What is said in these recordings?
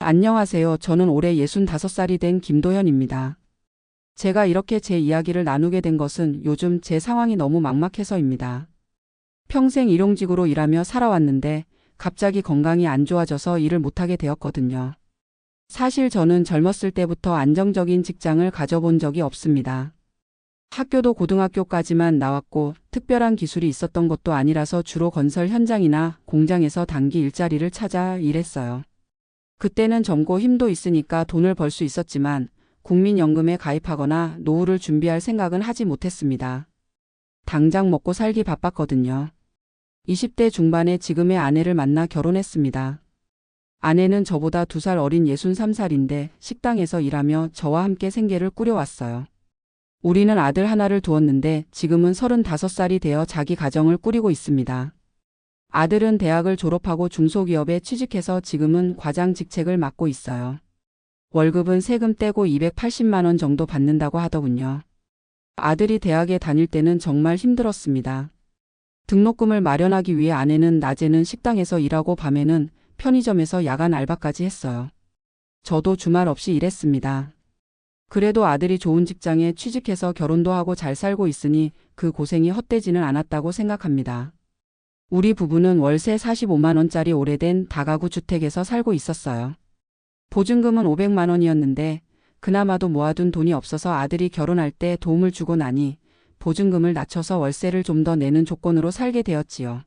안녕하세요. 저는 올해 65살이 된 김도현입니다. 제가 이렇게 제 이야기를 나누게 된 것은 요즘 제 상황이 너무 막막해서입니다. 평생 일용직으로 일하며 살아왔는데 갑자기 건강이 안 좋아져서 일을 못하게 되었거든요. 사실 저는 젊었을 때부터 안정적인 직장을 가져본 적이 없습니다. 학교도 고등학교까지만 나왔고 특별한 기술이 있었던 것도 아니라서 주로 건설 현장이나 공장에서 단기 일자리를 찾아 일했어요. 그때는 젊고 힘도 있으니까 돈을 벌 수 있었지만 국민연금에 가입하거나 노후를 준비할 생각은 하지 못했습니다. 당장 먹고 살기 바빴거든요. 20대 중반에 지금의 아내를 만나 결혼했습니다. 아내는 저보다 2살 어린 63살인데 식당에서 일하며 저와 함께 생계를 꾸려왔어요. 우리는 아들 하나를 두었는데 지금은 35살이 되어 자기 가정을 꾸리고 있습니다. 아들은 대학을 졸업하고 중소기업에 취직해서 지금은 과장 직책을 맡고 있어요. 월급은 세금 떼고 280만 원 정도 받는다고 하더군요. 아들이 대학에 다닐 때는 정말 힘들었습니다. 등록금을 마련하기 위해 아내는 낮에는 식당에서 일하고 밤에는 편의점에서 야간 알바까지 했어요. 저도 주말 없이 일했습니다. 그래도 아들이 좋은 직장에 취직해서 결혼도 하고 잘 살고 있으니 그 고생이 헛되지는 않았다고 생각합니다. 우리 부부는 월세 45만 원짜리 오래된 다가구 주택에서 살고 있었어요. 보증금은 500만 원이었는데 그나마도 모아둔 돈이 없어서 아들이 결혼할 때 도움을 주고 나니 보증금을 낮춰서 월세를 좀 더 내는 조건으로 살게 되었지요.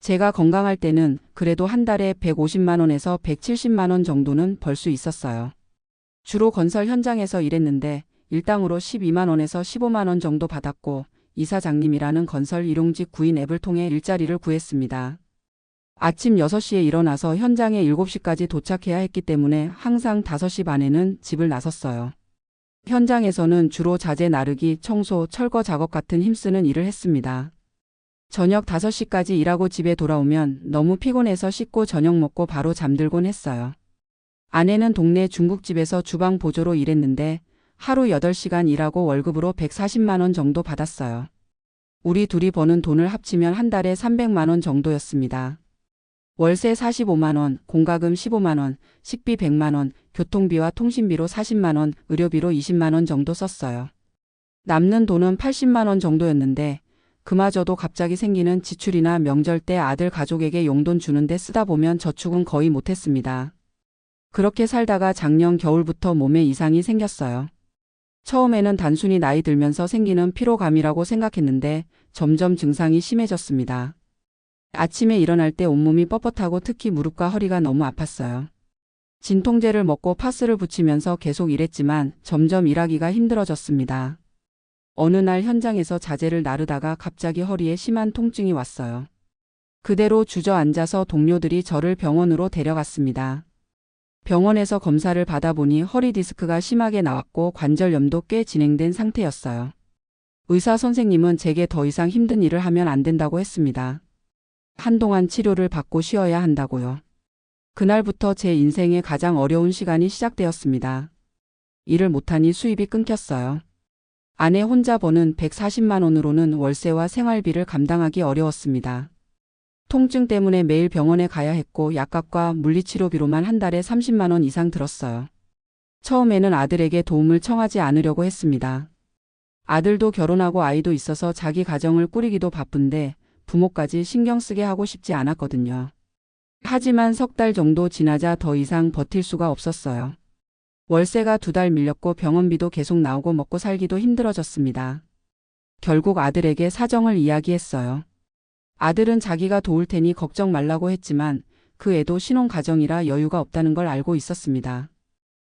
제가 건강할 때는 그래도 한 달에 150만 원에서 170만 원 정도는 벌 수 있었어요. 주로 건설 현장에서 일했는데 일당으로 12만 원에서 15만 원 정도 받았고 이사장님이라는 건설 일용직 구인 앱을 통해 일자리를 구했습니다. 아침 6시에 일어나서 현장에 7시까지 도착해야 했기 때문에 항상 5시 반에는 집을 나섰어요. 현장에서는 주로 자재 나르기, 청소, 철거 작업 같은 힘쓰는 일을 했습니다. 저녁 5시까지 일하고 집에 돌아오면 너무 피곤해서 씻고 저녁 먹고 바로 잠들곤 했어요. 아내는 동네 중국집에서 주방 보조로 일했는데 하루 8시간 일하고 월급으로 140만 원 정도 받았어요. 우리 둘이 버는 돈을 합치면 한 달에 300만 원 정도였습니다. 월세 45만 원, 공과금 15만 원, 식비 100만 원, 교통비와 통신비로 40만 원, 의료비로 20만 원 정도 썼어요. 남는 돈은 80만 원 정도였는데 그마저도 갑자기 생기는 지출이나 명절 때 아들 가족에게 용돈 주는데 쓰다 보면 저축은 거의 못했습니다. 그렇게 살다가 작년 겨울부터 몸에 이상이 생겼어요. 처음에는 단순히 나이 들면서 생기는 피로감이라고 생각했는데 점점 증상이 심해졌습니다. 아침에 일어날 때 온몸이 뻣뻣하고 특히 무릎과 허리가 너무 아팠어요. 진통제를 먹고 파스를 붙이면서 계속 일했지만 점점 일하기가 힘들어졌습니다. 어느 날 현장에서 자재를 나르다가 갑자기 허리에 심한 통증이 왔어요. 그대로 주저앉아서 동료들이 저를 병원으로 데려갔습니다. 병원에서 검사를 받아보니 허리 디스크가 심하게 나왔고 관절염도 꽤 진행된 상태였어요. 의사 선생님은 제게 더 이상 힘든 일을 하면 안 된다고 했습니다. 한동안 치료를 받고 쉬어야 한다고요. 그날부터 제 인생의 가장 어려운 시간이 시작되었습니다. 일을 못하니 수입이 끊겼어요. 아내 혼자 버는 140만 원으로는 월세와 생활비를 감당하기 어려웠습니다. 통증 때문에 매일 병원에 가야 했고 약값과 물리치료비로만 한 달에 30만 원 이상 들었어요. 처음에는 아들에게 도움을 청하지 않으려고 했습니다. 아들도 결혼하고 아이도 있어서 자기 가정을 꾸리기도 바쁜데 부모까지 신경 쓰게 하고 싶지 않았거든요. 하지만 3달 정도 지나자 더 이상 버틸 수가 없었어요. 월세가 2달 밀렸고 병원비도 계속 나오고 먹고 살기도 힘들어졌습니다. 결국 아들에게 사정을 이야기했어요. 아들은 자기가 도울 테니 걱정 말라고 했지만 그 애도 신혼가정이라 여유가 없다는 걸 알고 있었습니다.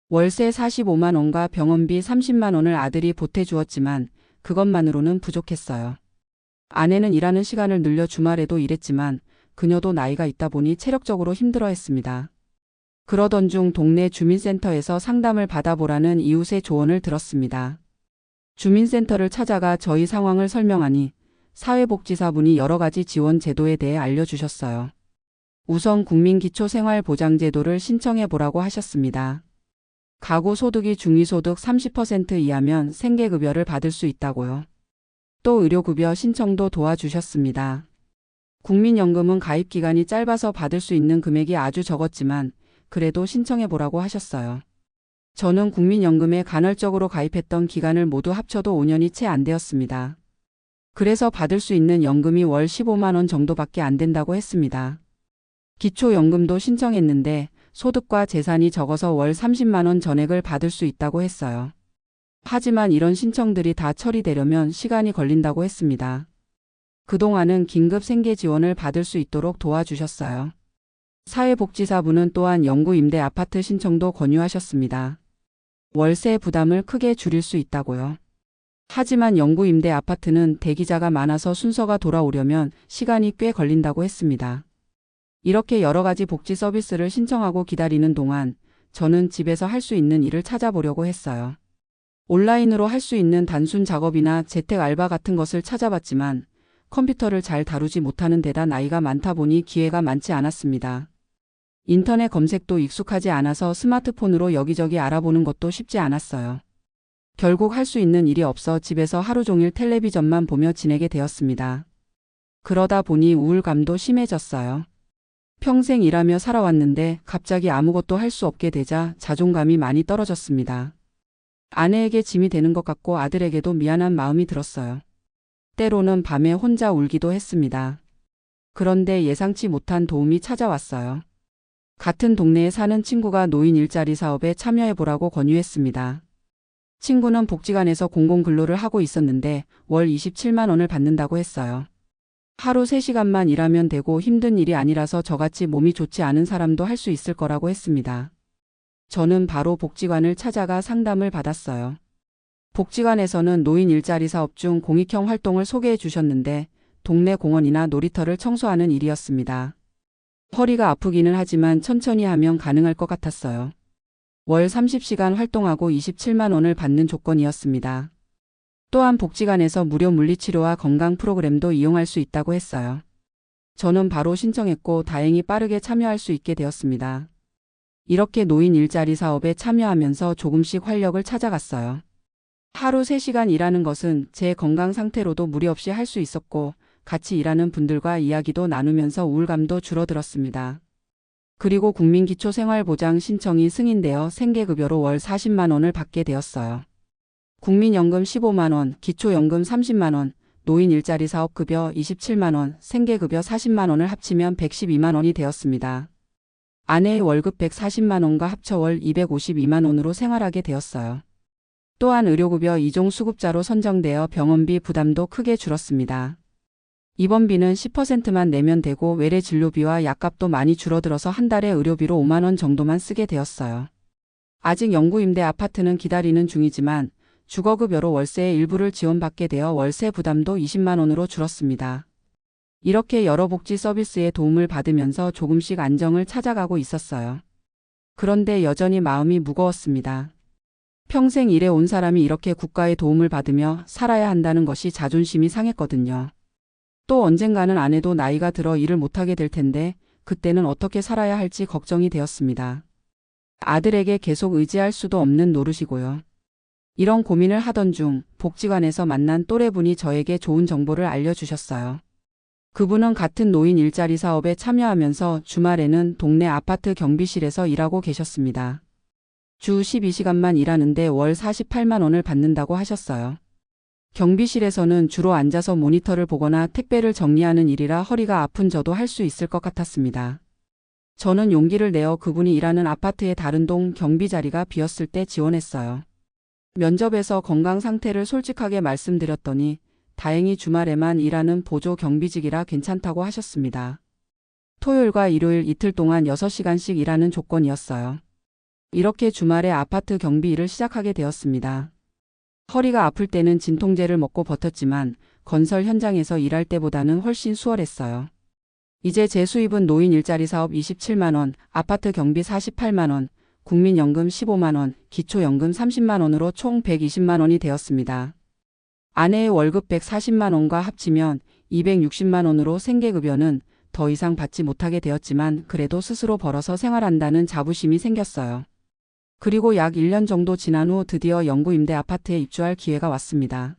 월세 45만 원과 병원비 30만 원을 아들이 보태주었지만 그것만으로는 부족했어요. 아내는 일하는 시간을 늘려 주말에도 일했지만 그녀도 나이가 있다 보니 체력적으로 힘들어했습니다. 그러던 중 동네 주민센터에서 상담을 받아보라는 이웃의 조언을 들었습니다. 주민센터를 찾아가 저희 상황을 설명하니 사회복지사분이 여러 가지 지원 제도에 대해 알려주셨어요. 우선 국민기초생활보장제도를 신청해보라고 하셨습니다. 가구 소득이 중위소득 30% 이하면 생계급여를 받을 수 있다고요. 또 의료급여 신청도 도와주셨습니다. 국민연금은 가입기간이 짧아서 받을 수 있는 금액이 아주 적었지만 그래도 신청해보라고 하셨어요. 저는 국민연금에 간헐적으로 가입했던 기간을 모두 합쳐도 5년이 채 안 되었습니다. 그래서 받을 수 있는 연금이 월 15만 원 정도밖에 안 된다고 했습니다. 기초연금도 신청했는데 소득과 재산이 적어서 월 30만 원 전액을 받을 수 있다고 했어요. 하지만 이런 신청들이 다 처리되려면 시간이 걸린다고 했습니다. 그동안은 긴급 생계 지원을 받을 수 있도록 도와주셨어요. 사회복지사분은 또한 영구임대 아파트 신청도 권유하셨습니다. 월세 부담을 크게 줄일 수 있다고요. 하지만 영구임대 아파트는 대기자가 많아서 순서가 돌아오려면 시간이 꽤 걸린다고 했습니다. 이렇게 여러 가지 복지 서비스를 신청하고 기다리는 동안 저는 집에서 할 수 있는 일을 찾아보려고 했어요. 온라인으로 할 수 있는 단순 작업이나 재택 알바 같은 것을 찾아봤지만 컴퓨터를 잘 다루지 못하는 데다 나이가 많다 보니 기회가 많지 않았습니다. 인터넷 검색도 익숙하지 않아서 스마트폰으로 여기저기 알아보는 것도 쉽지 않았어요. 결국 할 수 있는 일이 없어 집에서 하루 종일 텔레비전만 보며 지내게 되었습니다. 그러다 보니 우울감도 심해졌어요. 평생 일하며 살아왔는데 갑자기 아무것도 할 수 없게 되자 자존감이 많이 떨어졌습니다. 아내에게 짐이 되는 것 같고 아들에게도 미안한 마음이 들었어요. 때로는 밤에 혼자 울기도 했습니다. 그런데 예상치 못한 도움이 찾아왔어요. 같은 동네에 사는 친구가 노인 일자리 사업에 참여해보라고 권유했습니다. 친구는 복지관에서 공공근로를 하고 있었는데 월 27만 원을 받는다고 했어요. 하루 3시간만 일하면 되고 힘든 일이 아니라서 저같이 몸이 좋지 않은 사람도 할 수 있을 거라고 했습니다. 저는 바로 복지관을 찾아가 상담을 받았어요. 복지관에서는 노인 일자리 사업 중 공익형 활동을 소개해 주셨는데 동네 공원이나 놀이터를 청소하는 일이었습니다. 허리가 아프기는 하지만 천천히 하면 가능할 것 같았어요. 월 30시간 활동하고 27만 원을 받는 조건이었습니다. 또한 복지관에서 무료 물리치료와 건강 프로그램도 이용할 수 있다고 했어요. 저는 바로 신청했고 다행히 빠르게 참여할 수 있게 되었습니다. 이렇게 노인 일자리 사업에 참여하면서 조금씩 활력을 찾아갔어요. 하루 3시간 일하는 것은 제 건강 상태로도 무리 없이 할 수 있었고 같이 일하는 분들과 이야기도 나누면서 우울감도 줄어들었습니다. 그리고 국민기초생활보장 신청이 승인되어 생계급여로 월 40만 원을 받게 되었어요. 국민연금 15만 원, 기초연금 30만 원, 노인 일자리 사업급여 27만 원, 생계급여 40만 원을 합치면 112만 원이 되었습니다. 아내의 월급 140만 원과 합쳐 월 252만 원으로 생활하게 되었어요. 또한 의료급여 2종 수급자로 선정되어 병원비 부담도 크게 줄었습니다. 입원비는 10%만 내면 되고 외래 진료비와 약값도 많이 줄어들어서 한 달에 의료비로 5만 원 정도만 쓰게 되었어요. 아직 영구임대 아파트는 기다리는 중이지만 주거급여로 월세의 일부를 지원받게 되어 월세 부담도 20만 원으로 줄었습니다. 이렇게 여러 복지 서비스의 도움을 받으면서 조금씩 안정을 찾아가고 있었어요. 그런데 여전히 마음이 무거웠습니다. 평생 일해온 사람이 이렇게 국가의 도움을 받으며 살아야 한다는 것이 자존심이 상했거든요. 또 언젠가는 아내도 나이가 들어 일을 못하게 될 텐데 그때는 어떻게 살아야 할지 걱정이 되었습니다. 아들에게 계속 의지할 수도 없는 노릇이고요. 이런 고민을 하던 중 복지관에서 만난 또래분이 저에게 좋은 정보를 알려주셨어요. 그분은 같은 노인 일자리 사업에 참여하면서 주말에는 동네 아파트 경비실에서 일하고 계셨습니다. 주 12시간만 일하는데 월 48만 원을 받는다고 하셨어요. 경비실에서는 주로 앉아서 모니터를 보거나 택배를 정리하는 일이라 허리가 아픈 저도 할 수 있을 것 같았습니다. 저는 용기를 내어 그분이 일하는 아파트의 다른 동 경비 자리가 비었을 때 지원했어요. 면접에서 건강 상태를 솔직하게 말씀드렸더니 다행히 주말에만 일하는 보조 경비직이라 괜찮다고 하셨습니다. 토요일과 일요일 이틀 동안 6시간씩 일하는 조건이었어요. 이렇게 주말에 아파트 경비 일을 시작하게 되었습니다. 허리가 아플 때는 진통제를 먹고 버텼지만 건설 현장에서 일할 때보다는 훨씬 수월했어요. 이제 제 수입은 노인 일자리 사업 27만 원, 아파트 경비 48만 원, 국민연금 15만 원, 기초연금 30만 원으로 총 120만 원이 되었습니다. 아내의 월급 140만 원과 합치면 260만 원으로 생계급여는 더 이상 받지 못하게 되었지만 그래도 스스로 벌어서 생활한다는 자부심이 생겼어요. 그리고 약 1년 정도 지난 후 드디어 영구임대 아파트에 입주할 기회가 왔습니다.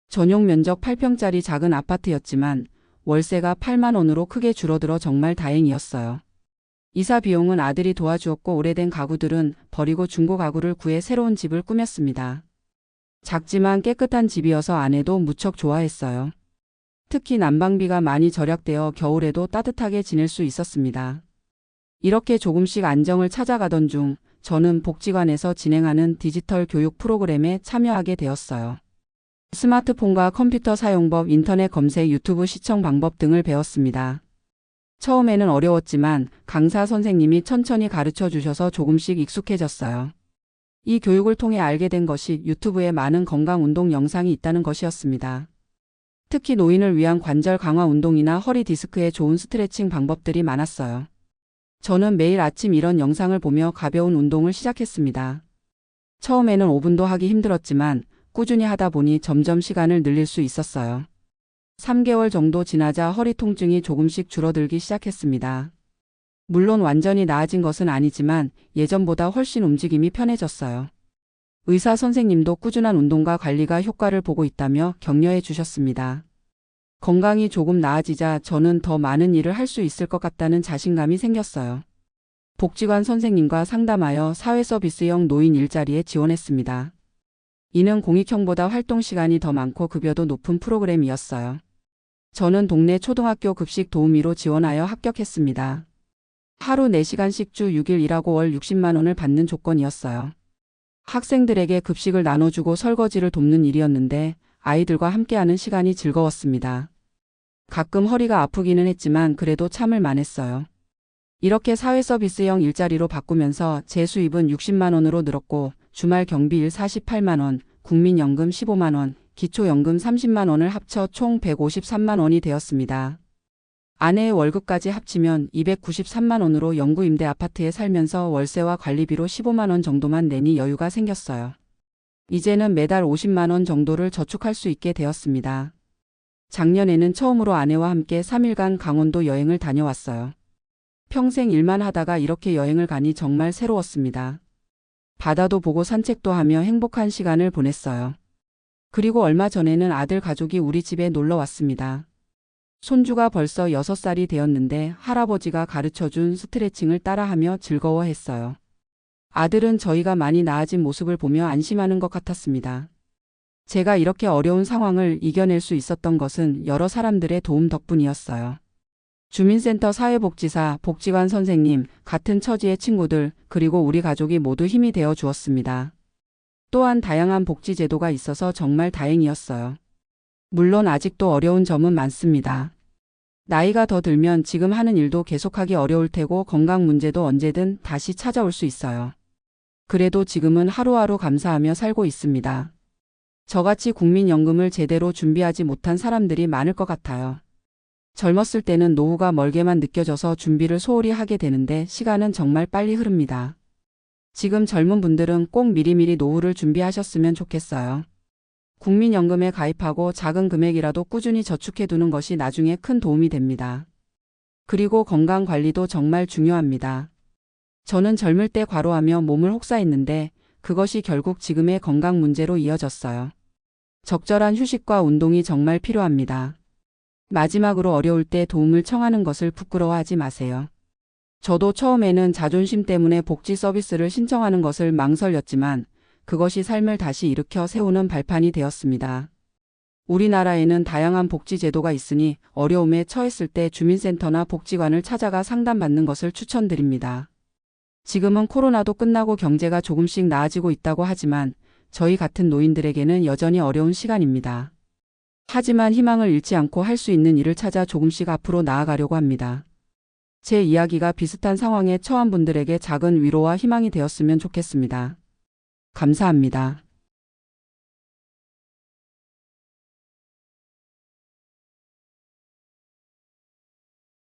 전용 면적 8평짜리 작은 아파트였지만 월세가 8만 원으로 크게 줄어들어 정말 다행이었어요. 이사 비용은 아들이 도와주었고 오래된 가구들은 버리고 중고 가구를 구해 새로운 집을 꾸몄습니다. 작지만 깨끗한 집이어서 아내도 무척 좋아했어요. 특히 난방비가 많이 절약되어 겨울에도 따뜻하게 지낼 수 있었습니다. 이렇게 조금씩 안정을 찾아가던 중 저는 복지관에서 진행하는 디지털 교육 프로그램에 참여하게 되었어요. 스마트폰과 컴퓨터 사용법, 인터넷 검색, 유튜브 시청 방법 등을 배웠습니다. 처음에는 어려웠지만 강사 선생님이 천천히 가르쳐 주셔서 조금씩 익숙해졌어요. 이 교육을 통해 알게 된 것이 유튜브에 많은 건강 운동 영상이 있다는 것이었습니다. 특히 노인을 위한 관절 강화 운동이나 허리 디스크에 좋은 스트레칭 방법들이 많았어요. 저는 매일 아침 이런 영상을 보며 가벼운 운동을 시작했습니다. 처음에는 5분도 하기 힘들었지만 꾸준히 하다 보니 점점 시간을 늘릴 수 있었어요. 3개월 정도 지나자 허리 통증이 조금씩 줄어들기 시작했습니다. 물론 완전히 나아진 것은 아니지만 예전보다 훨씬 움직임이 편해졌어요. 의사 선생님도 꾸준한 운동과 관리가 효과를 보고 있다며 격려해 주셨습니다. 건강이 조금 나아지자 저는 더 많은 일을 할 수 있을 것 같다는 자신감이 생겼어요. 복지관 선생님과 상담하여 사회서비스형 노인 일자리에 지원했습니다. 이는 공익형보다 활동 시간이 더 많고 급여도 높은 프로그램이었어요. 저는 동네 초등학교 급식 도우미로 지원하여 합격했습니다. 하루 4시간씩 주 6일 일하고 월 60만 원을 받는 조건이었어요. 학생들에게 급식을 나눠주고 설거지를 돕는 일이었는데 아이들과 함께하는 시간이 즐거웠습니다. 가끔 허리가 아프기는 했지만 그래도 참을 만했어요. 이렇게 사회서비스형 일자리로 바꾸면서 제 수입은 60만 원으로 늘었고 주말 경비일 48만 원, 국민연금 15만 원, 기초연금 30만 원을 합쳐 총 153만 원이 되었습니다. 아내의 월급까지 합치면 293만 원으로 영구 임대 아파트에 살면서 월세와 관리비로 15만 원 정도만 내니 여유가 생겼어요. 이제는 매달 50만 원 정도를 저축할 수 있게 되었습니다. 작년에는 처음으로 아내와 함께 3일간 강원도 여행을 다녀왔어요. 평생 일만 하다가 이렇게 여행을 가니 정말 새로웠습니다. 바다도 보고 산책도 하며 행복한 시간을 보냈어요. 그리고 얼마 전에는 아들 가족이 우리 집에 놀러 왔습니다. 손주가 벌써 6살이 되었는데 할아버지가 가르쳐준 스트레칭을 따라하며 즐거워했어요. 아들은 저희가 많이 나아진 모습을 보며 안심하는 것 같았습니다. 제가 이렇게 어려운 상황을 이겨낼 수 있었던 것은 여러 사람들의 도움 덕분이었어요. 주민센터 사회복지사, 복지관 선생님, 같은 처지의 친구들, 그리고 우리 가족이 모두 힘이 되어 주었습니다. 또한 다양한 복지 제도가 있어서 정말 다행이었어요. 물론 아직도 어려운 점은 많습니다. 나이가 더 들면 지금 하는 일도 계속하기 어려울 테고 건강 문제도 언제든 다시 찾아올 수 있어요. 그래도 지금은 하루하루 감사하며 살고 있습니다. 저같이 국민연금을 제대로 준비하지 못한 사람들이 많을 것 같아요. 젊었을 때는 노후가 멀게만 느껴져서 준비를 소홀히 하게 되는데 시간은 정말 빨리 흐릅니다. 지금 젊은 분들은 꼭 미리미리 노후를 준비하셨으면 좋겠어요. 국민연금에 가입하고 작은 금액이라도 꾸준히 저축해두는 것이 나중에 큰 도움이 됩니다. 그리고 건강관리도 정말 중요합니다. 저는 젊을 때 과로하며 몸을 혹사했는데 그것이 결국 지금의 건강 문제로 이어졌어요. 적절한 휴식과 운동이 정말 필요합니다. 마지막으로 어려울 때 도움을 청하는 것을 부끄러워하지 마세요. 저도 처음에는 자존심 때문에 복지 서비스를 신청하는 것을 망설였지만 그것이 삶을 다시 일으켜 세우는 발판이 되었습니다. 우리나라에는 다양한 복지 제도가 있으니 어려움에 처했을 때 주민센터나 복지관을 찾아가 상담받는 것을 추천드립니다. 지금은 코로나도 끝나고 경제가 조금씩 나아지고 있다고 하지만 저희 같은 노인들에게는 여전히 어려운 시간입니다. 하지만 희망을 잃지 않고 할 수 있는 일을 찾아 조금씩 앞으로 나아가려고 합니다. 제 이야기가 비슷한 상황에 처한 분들에게 작은 위로와 희망이 되었으면 좋겠습니다. 감사합니다.